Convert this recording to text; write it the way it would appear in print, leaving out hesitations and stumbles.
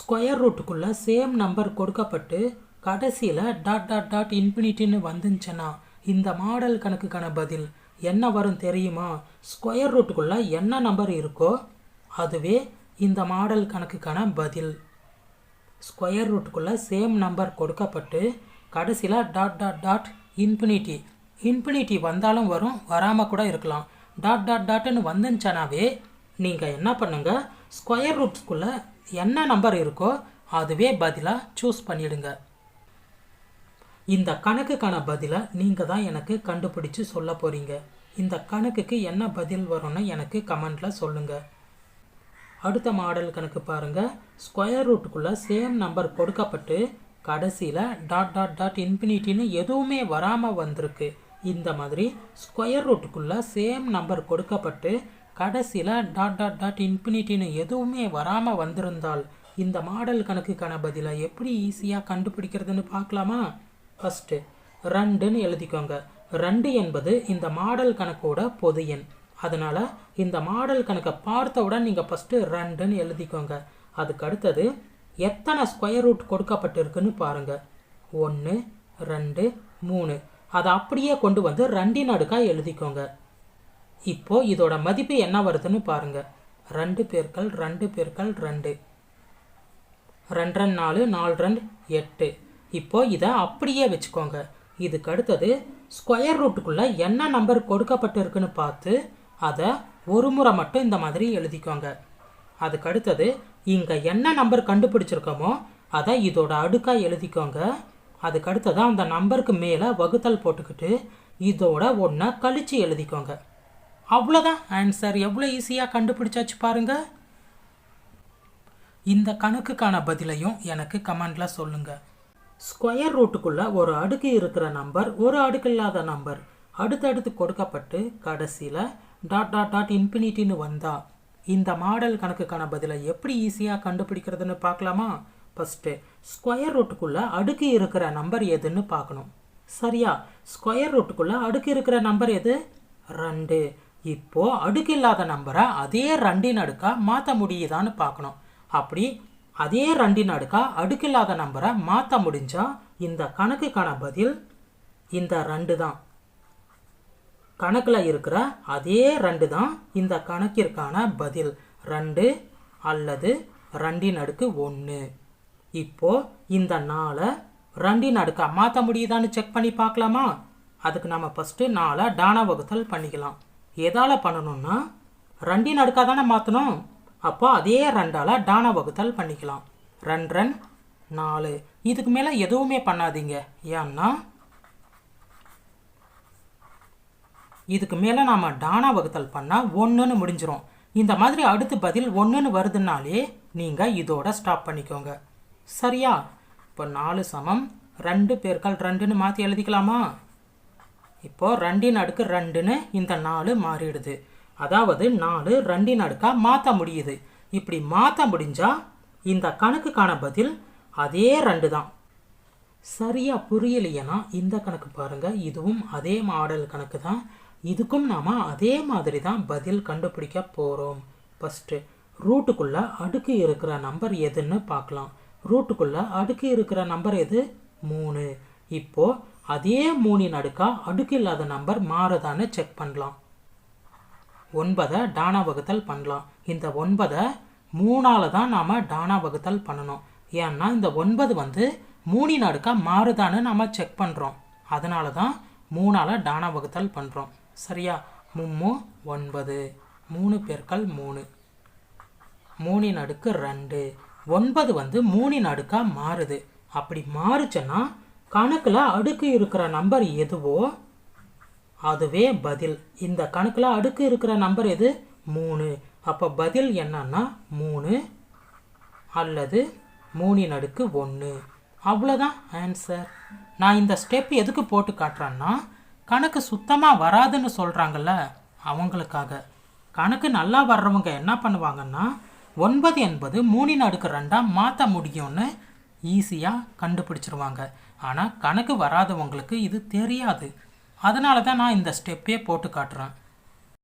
Square ரூட்டுக்குள்ளே same number கொடுக்கப்பட்டு கடைசியில் dot dot dot இன்ஃபினிட்டின்னு வந்துச்சுன்னா இந்த மாடல் கணக்குக்கான பதில் என்ன வரும் தெரியுமா? ஸ்கொயர் ரூட்டுக்குள்ளே என்ன நம்பர் இருக்கோ அதுவே இந்த மாடல் கணக்குக்கான பதில். ஸ்கொயர் ரூட்டுக்குள்ளே சேம் நம்பர் கொடுக்கப்பட்டு கடைசியில் டாட் டாட் டாட் இன்ஃபினிட்டி வந்தாலும் வரும், வராமல் கூட இருக்கலாம். டாட் டாட் டாட்னு வந்துச்சுனாவே நீங்கள் என்ன பண்ணுங்கள், ஸ்கொயர் ரூட்ஸ்குள்ளே என்ன நம்பர் இருக்கோ அதுவே பதிலாக சூஸ் பண்ணிடுங்க. இந்த கணக்குக்கான பதிலை நீங்கள் தான் எனக்கு கண்டுபிடிச்சு சொல்ல போகிறீங்க. இந்த கணக்குக்கு என்ன பதில் வரும்னு எனக்கு கமெண்டில் சொல்லுங்கள். அடுத்த மாடல் கணக்கு பாருங்கள். ஸ்கொயர் ரூட்டுக்குள்ளே சேம் நம்பர் கொடுக்கப்பட்டு கடைசியில் டாட் டாட் டாட் இன்ஃபினிட்டின்னு எதுவுமே வராமல் வந்திருக்கு. இந்த மாதிரி ஸ்கொயர் ரூட்டுக்குள்ளே சேம் நம்பர் கொடுக்கப்பட்டு கடைசியில் டாட் டாட் டாட் இன்ஃபினிட்டின்னு எதுவுமே வராமல் வந்திருந்தால் இந்த மாடல் கணக்குக்கான பதிலை எப்படி ஈஸியாக கண்டுபிடிக்கிறதுன்னு பார்க்கலாமா? ஃபஸ்ட்டு 2ன்னு எழுதிக்கோங்க. 2 என்பது இந்த மாடல் கணக்கோட பொது எண். அதனால் இந்த மாடல் கணக்கை பார்த்தவுடன் நீங்கள் ஃபஸ்ட்டு 2ன்னு எழுதிக்கோங்க. அதுக்கு அடுத்தது எத்தனை ஸ்கொயர் ரூட் கொடுக்கப்பட்டிருக்குன்னு பாருங்கள். 1 2 3. அதை அப்படியே கொண்டு வந்து 2ன் அடுக்காக எழுதிக்கோங்க. இப்போது இதோட மதிப்பு என்ன வருதுன்னு பாருங்கள். 2 பெருக்கல் 2 பெருக்கல் 2 2 4 4 8. இப்போது இதை அப்படியே வச்சுக்கோங்க. இதுக்கு அடுத்தது ஸ்கொயர் ரூட்டுக்குள்ளே என்ன நம்பர் கொடுக்கப்பட்டிருக்குன்னு பார்த்து அதை ஒரு முறை மட்டும் இந்த மாதிரி எழுதிக்கோங்க. அதுக்கு அடுத்தது இங்கே என்ன நம்பர் கண்டுபிடிச்சிருக்கோமோ அதை இதோட அடுக்காக எழுதிக்கோங்க. அதுக்கு அடுத்தது அந்த நம்பருக்கு மேலே வகுத்தல் போட்டுக்கிட்டு இதோட ஒன்றை கழித்து எழுதிக்கோங்க. அவ்வளோதான் ஆன்சர். எவ்வளோ ஈஸியாக கண்டுபிடிச்சாச்சு பாருங்கள். இந்த கணக்குக்கான பதிலையும் எனக்கு கமெண்டில் சொல்லுங்கள். ஸ்கொயர் ரூட்டுக்குள்ளே ஒரு அடுக்கு இருக்கிற நம்பர், ஒரு அடுக்கு இல்லாத நம்பர் அடுத்தடுத்து கொடுக்கப்பட்டு கடைசியில் டாட் டாட் டாட் இன்ஃபினிட்டின்னு வந்தால் இந்த மாடல் கணக்குக்கான பதிலை எப்படி ஈஸியாக கண்டுபிடிக்கிறதுன்னு பார்க்கலாமா? ஃபஸ்ட்டு ஸ்கொயர் ரூட்டுக்குள்ளே அடுக்கு இருக்கிற நம்பர் எதுன்னு பார்க்கணும். சரியா? ஸ்கொயர் ரூட்டுக்குள்ளே அடுக்கு இருக்கிற நம்பர் எது? 2. இப்போது அடுக்கு இல்லாத நம்பரை அதே 2ன் அடுக்காக மாற்ற முடியுதான்னு பார்க்கணும். அப்படி அதே 2ன் அடுக்காக அடுக்கு இல்லாத நம்பரை மாற்ற முடிஞ்சால் இந்த கணக்குக்கான பதில் இந்த 2 தான். கணக்கில் இருக்கிற அதே 2 தான் இந்த கணக்கிற்கான பதில். 2 அல்லது 2ன் அடுக்கு 1. இப்போது இந்த 4 2ன் அடுக்காக மாற்ற முடியுதான்னு செக் பண்ணி பார்க்கலாமா? அதுக்கு நம்ம ஃபஸ்ட்டு 4 டான வகுத்தல் பண்ணிக்கலாம். எதால் பண்ணணும்னா 2ன் அடுக்காக தானே மாற்றணும். அப்போ அதே 2ஆல் டான வகுத்தல் பண்ணிக்கலாம். 2 4. இதுக்கு மேலே எதுவுமே பண்ணாதீங்க. ஏன்னா இதுக்கு மேலே நாம் டான வகுத்தல் பண்ணால் 1ன்னு முடிஞ்சிடும். இந்த மாதிரி அடுத்து பதில் 1ன்னு வருதுனாலே நீங்கள் இதோட ஸ்டாப் பண்ணிக்கோங்க. சரியா? இப்போ 4 சமம் 2 பெருக்கல் 2ன்னு மாற்றி எழுதிக்கலாமா? இப்போது 2ன் அடுக்கு 2ன்னு இந்த 4 மாறிடுது. அதாவது 4 2ன் அடுக்காக மாற்ற முடியுது. இப்படி மாற்ற முடிஞ்சால் இந்த கணக்குக்கான பதில் அதே 2 தான். சரியாக புரியலையேனா இந்த கணக்கு பாருங்கள். இதுவும் அதே மாடல் கணக்கு தான். இதுக்கும் நாம் அதே மாதிரி தான் பதில் கண்டுபிடிக்க போகிறோம். ஃபஸ்ட்டு ரூட்டுக்குள்ளே அடுக்கு இருக்கிற நம்பர் எதுன்னு பார்க்கலாம். ரூட்டுக்குள்ளே அடுக்கு இருக்கிற நம்பர் எது? 3. இப்போது அதே 3ன் அடுக்காக அடுக்கு இல்லாத நம்பர் மாறுதான்னு செக் பண்ணலாம். 9 டானா வகுத்தல் பண்ணலாம். இந்த 9 3ஆல் தான் நாம் டானா வகுத்தல் பண்ணணும். ஏன்னா இந்த 9 வந்து 3ன் அடுக்காக மாறுதான்னு நாம் செக் பண்ணுறோம். அதனால தான் 3ஆல் டானா வகுத்தல் பண்ணுறோம். சரியா? 3 9. 3 பெருக்கல் 3 3ன் அடுக்கு 2. 9 வந்து 3ன் அடுக்காக மாறுது. அப்படி மாறுச்சுன்னா கணக்கில் அடுக்கு இருக்கிற நம்பர் எதுவோ அதுவே பதில். இந்த கணக்கில் அடுக்கு இருக்கிற நம்பர் எது? 3. அப்போ பதில் என்னன்னா 3 அல்லது 3ன் அடுக்கு 1. அவ்வளோதான் ஆன்சர். நான் இந்த ஸ்டெப் எதுக்கு போட்டு காட்டுறேன்னா கணக்கு சுத்தமாக வராதுன்னு சொல்கிறாங்கல்ல அவங்களுக்காக. கணக்கு நல்லா வர்றவங்க என்ன பண்ணுவாங்கன்னா 9 என்பது 3ன் அடுக்கு 2ஆக மாற்ற முடியும்னு ஈஸியாக கண்டுபிடிச்சிருவாங்க. ஆனால் கணக்கு வராதவங்களுக்கு இது தெரியாது. அதனால தான் நான் இந்த ஸ்டெப்பே போட்டு காட்டுறேன்.